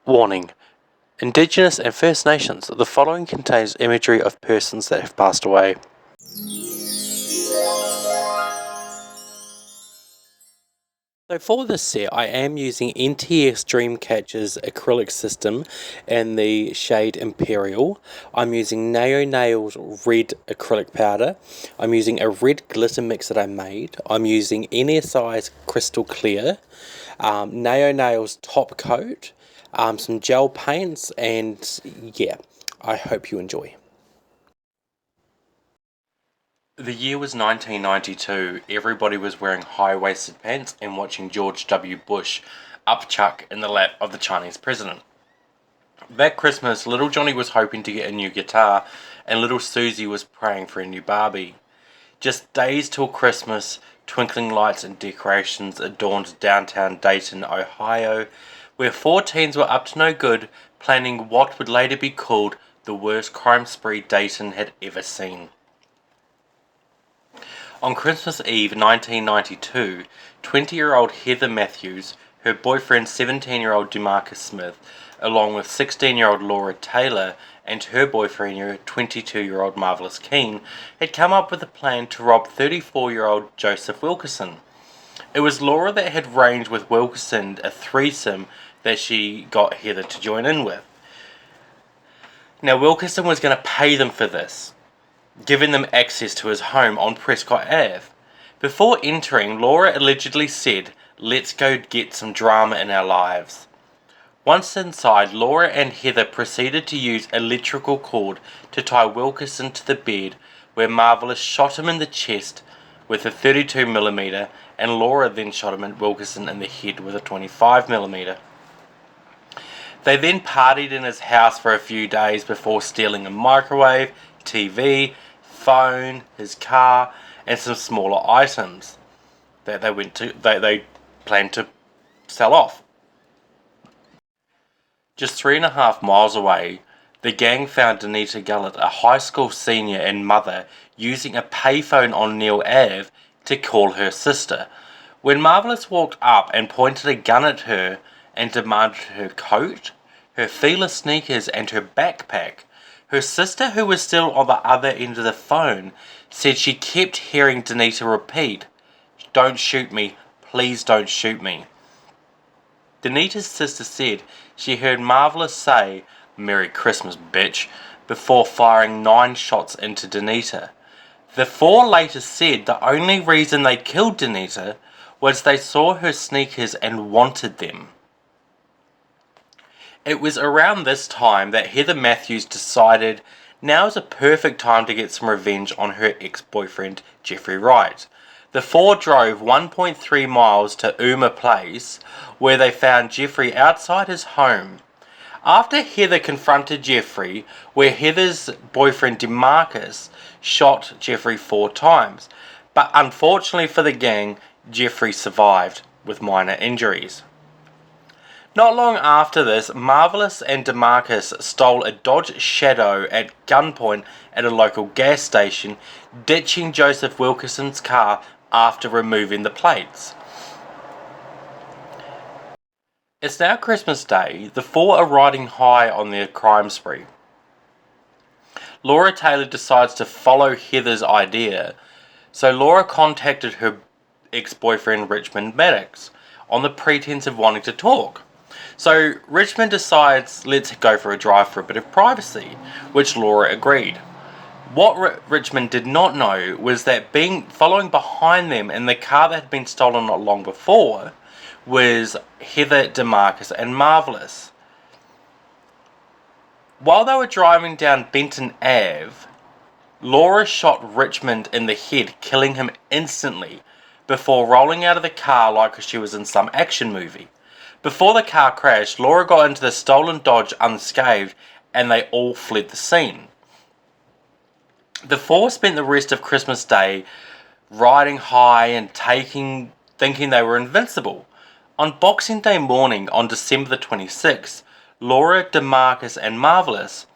Warning: Indigenous and First Nations, the following contains imagery of persons that have passed away. So for this set, I am using NTS Dreamcatcher's acrylic system in the shade Imperial. I'm using Nao Nails red acrylic powder. I'm using a red glitter mix that I made. I'm using NSI's Crystal Clear, Nao Nails top coat, some gel paints, and yeah, I hope you enjoy. The year was 1992. Everybody was wearing high-waisted pants and watching George W. Bush upchuck in the lap of the Chinese president. That Christmas, little Johnny was hoping to get a new guitar, and little Susie was praying for a new Barbie. Just days till Christmas, twinkling lights and decorations adorned downtown Dayton, Ohio, where 4 teens were up to no good, planning what would later be called the worst crime spree Dayton had ever seen. On Christmas Eve 1992, 20-year-old Heather Matthews, her boyfriend 17-year-old DeMarcus Smith, along with 16-year-old Laura Taylor and her boyfriend 22-year-old Marvelous Keene, had come up with a plan to rob 34-year-old Joseph Wilkerson. It was Laura that had arranged with Wilkerson a threesome that she got Heather to join in with. Now Wilkerson was going to pay them for this, giving them access to his home on Prescott Ave. Before entering, Laura allegedly said, "Let's go get some drama in our lives." Once inside, Laura and Heather proceeded to use electrical cord to tie Wilkerson to the bed, where Marvelous shot him in the chest with a 32mm, and Laura then shot Wilkerson in the head with a 25mm. They then partied in his house for a few days before stealing a microwave, TV, phone, his car, and some smaller items that they planned to sell off. Just 3.5 miles away, the gang found Denita Gullett, a high school senior and mother, using a payphone on Neil Ave to call her sister. When Marvelous walked up and pointed a gun at her and demanded her coat, her Fila sneakers, and her backpack, her sister, who was still on the other end of the phone, said she kept hearing Denita repeat, "Don't shoot me, please don't shoot me." Denita's sister said she heard Marvelous say, "Merry Christmas, bitch," before firing 9 shots into Denita. The 4 later said the only reason they killed Denita was they saw her sneakers and wanted them. It was around this time that Heather Matthews decided now is a perfect time to get some revenge on her ex-boyfriend Jeffrey Wright. The 4 drove 1.3 miles to Uma Place, where they found Jeffrey outside his home. After Heather confronted Jeffrey, where Heather's boyfriend DeMarcus shot Jeffrey 4 times, but unfortunately for the gang, Jeffrey survived with minor injuries. Not long after this, Marvelous and DeMarcus stole a Dodge Shadow at gunpoint at a local gas station, ditching Joseph Wilkerson's car after removing the plates. It's now Christmas Day. The 4 are riding high on their crime spree. Laura Taylor decides to follow Heather's idea, so Laura contacted her ex-boyfriend Richmond Maddox on the pretense of wanting to talk. So Richmond decides, let's go for a drive for a bit of privacy, which Laura agreed. What Richmond did not know was that following behind them in the car that had been stolen not long before was Heather, DeMarcus, and Marvelous. While they were driving down Benton Ave, Laura shot Richmond in the head, killing him instantly, before rolling out of the car like she was in some action movie. Before the car crashed, Laura got into the stolen Dodge unscathed, and they all fled the scene. The 4 spent the rest of Christmas Day riding high and thinking they were invincible. On Boxing Day morning, on December the 26th, Laura, DeMarcus, and Marvelous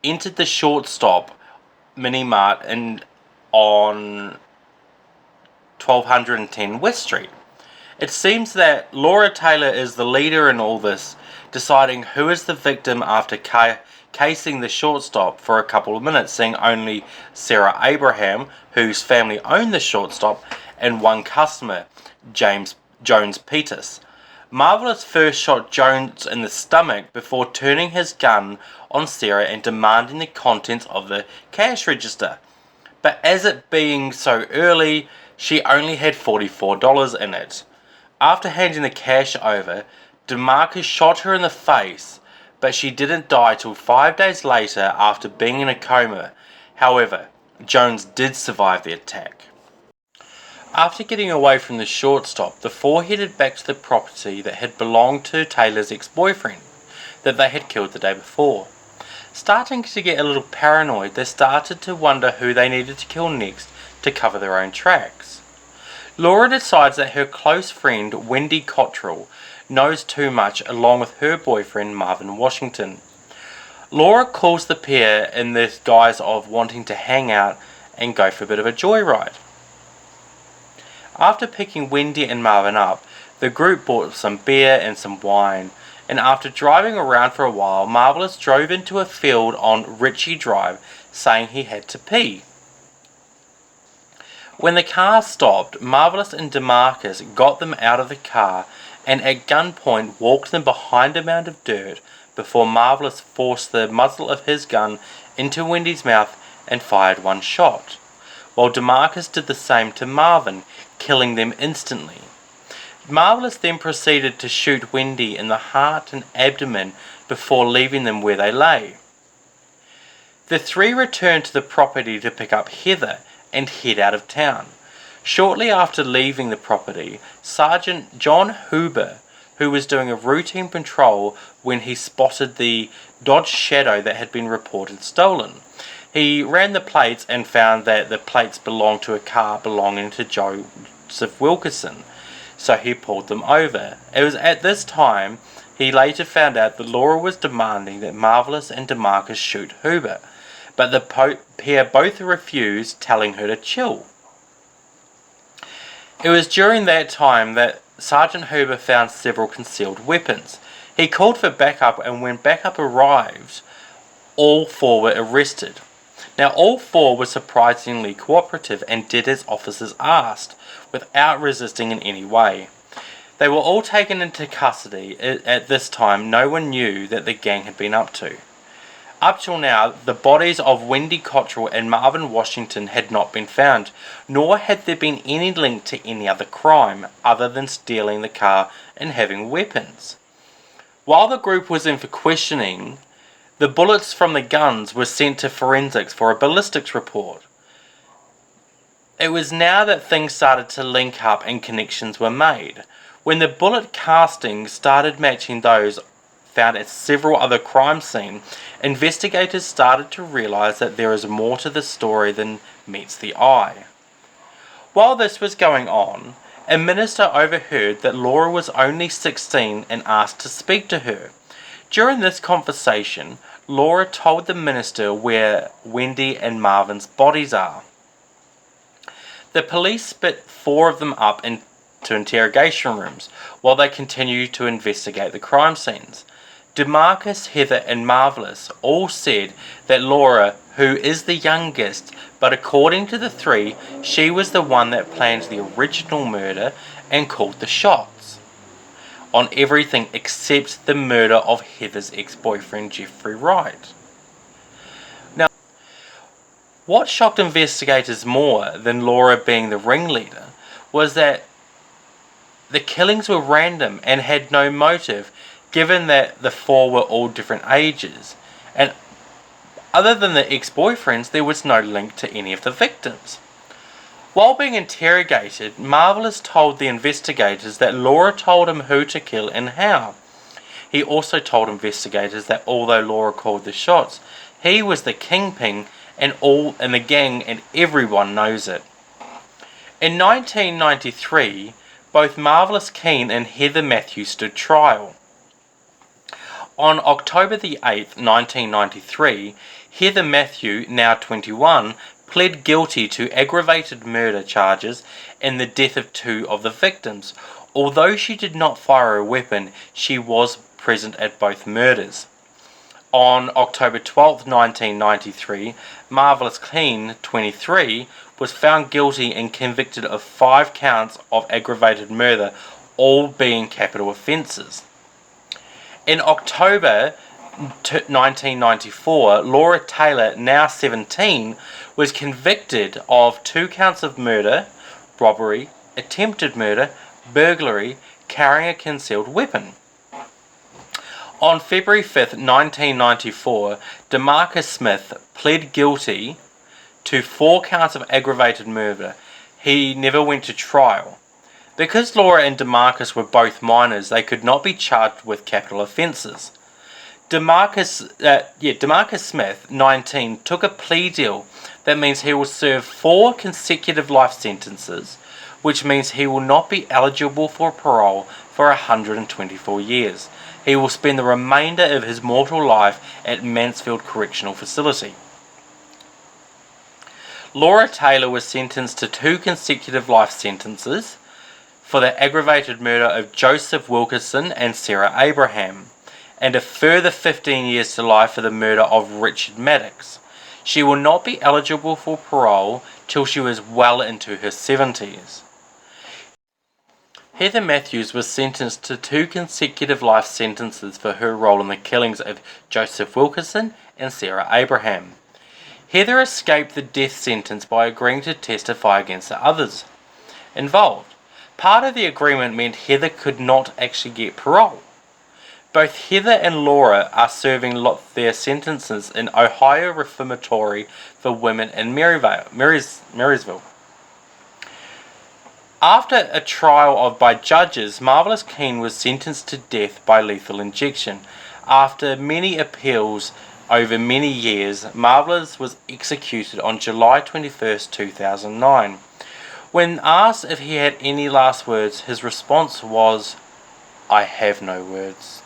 entered the Short Stop Mini Mart on 1210 West Street. It seems that Laura Taylor is the leader in all this, deciding who is the victim after casing the shortstop for a couple of minutes, seeing only Sarah Abraham, whose family owned the shortstop, and one customer, James Jones Peters. Marvelous first shot Jones in the stomach before turning his gun on Sarah and demanding the contents of the cash register. But as it being so early, she only had $44 in it. After handing the cash over, DeMarcus shot her in the face, but she didn't die till 5 days later after being in a coma. However, Jones did survive the attack. After getting away from the shortstop, the four headed back to the property that had belonged to Taylor's ex-boyfriend, that they had killed the day before. Starting to get a little paranoid, they started to wonder who they needed to kill next to cover their own tracks. Laura decides that her close friend Wendy Cottrell knows too much, along with her boyfriend Marvin Washington. Laura calls the pair in the guise of wanting to hang out and go for a bit of a joyride. After picking Wendy and Marvin up, the group bought some beer and some wine, and after driving around for a while, Marvelous drove into a field on Ritchie Drive, saying he had to pee. When the car stopped, Marvelous and DeMarcus got them out of the car and at gunpoint walked them behind a mound of dirt before Marvelous forced the muzzle of his gun into Wendy's mouth and fired one shot, while DeMarcus did the same to Marvin, killing them instantly. Marvelous then proceeded to shoot Wendy in the heart and abdomen before leaving them where they lay. The three returned to the property to pick up Heather and head out of town. Shortly after leaving the property, Sergeant John Huber, who was doing a routine patrol when he spotted the Dodge Shadow that had been reported stolen. He ran the plates and found that the plates belonged to a car belonging to Joseph Wilkerson, so he pulled them over. It was at this time he later found out that Laura was demanding that Marvelous and DeMarcus shoot Huber, but the pair both refused, telling her to chill. It was during that time that Sergeant Huber found several concealed weapons. He called for backup, and when backup arrived, all four were arrested. Now, all four were surprisingly cooperative and did as officers asked, without resisting in any way. They were all taken into custody. At this time, no one knew that the gang had been up to. Up till now, the bodies of Wendy Cottrell and Marvin Washington had not been found, nor had there been any link to any other crime, other than stealing the car and having weapons. While the group was in for questioning, the bullets from the guns were sent to forensics for a ballistics report. It was now that things started to link up and connections were made. When the bullet castings started matching those found at several other crime scenes, investigators started to realize that there is more to the story than meets the eye. While this was going on, a minister overheard that Laura was only 16 and asked to speak to her. During this conversation, Laura told the minister where Wendy and Marvin's bodies are. The police split four of them up into interrogation rooms while they continued to investigate the crime scenes. DeMarcus, Heather and Marvelous all said that Laura, who is the youngest, but according to the three, she was the one that planned the original murder and called the shots on everything except the murder of Heather's ex-boyfriend Jeffrey Wright. Now, what shocked investigators more than Laura being the ringleader was that the killings were random and had no motive, given that the four were all different ages, and other than the ex-boyfriends, there was no link to any of the victims. While being interrogated, Marvelous told the investigators that Laura told him who to kill and how. He also told investigators that although Laura called the shots, he was the kingpin and all in the gang and everyone knows it. In 1993, both Marvelous Keene and Heather Matthews stood trial. On October the 8th, 1993, Heather Matthew, now 21, pled guilty to aggravated murder charges and the death of two of the victims. Although she did not fire a weapon, she was present at both murders. On October 12, 1993, Marvelous Keane, 23, was found guilty and convicted of 5 counts of aggravated murder, all being capital offences. In October 1994, Laura Taylor, now 17, was convicted of 2 counts of murder, robbery, attempted murder, burglary, carrying a concealed weapon. On February 5th, 1994, DeMarcus Smith pled guilty to 4 counts of aggravated murder. He never went to trial. Because Laura and DeMarcus were both minors, they could not be charged with capital offences. DeMarcus Smith, 19, took a plea deal that means he will serve 4 consecutive life sentences, which means he will not be eligible for parole for 124 years. He will spend the remainder of his mortal life at Mansfield Correctional Facility. Laura Taylor was sentenced to 2 consecutive life sentences for the aggravated murder of Joseph Wilkerson and Sarah Abraham, and a further 15 years to life for the murder of Richard Maddox. She will not be eligible for parole till she was well into her 70s. Heather Matthews was sentenced to 2 consecutive life sentences for her role in the killings of Joseph Wilkerson and Sarah Abraham. Heather escaped the death sentence by agreeing to testify against the others involved. Part of the agreement meant Heather could not actually get parole. Both Heather and Laura are serving their sentences in Ohio Reformatory for Women in Marysville. After a trial by judges, Marvelous Keane was sentenced to death by lethal injection. After many appeals over many years, Marvelous was executed on July 21st, 2009. When asked if he had any last words, his response was, "I have no words."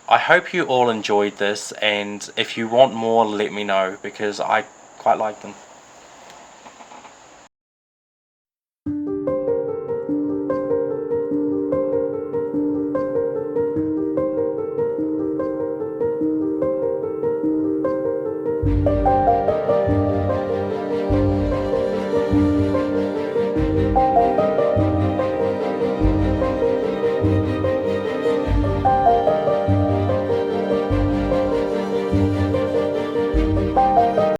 I hope you all enjoyed this, and if you want more, let me know, because I quite like them.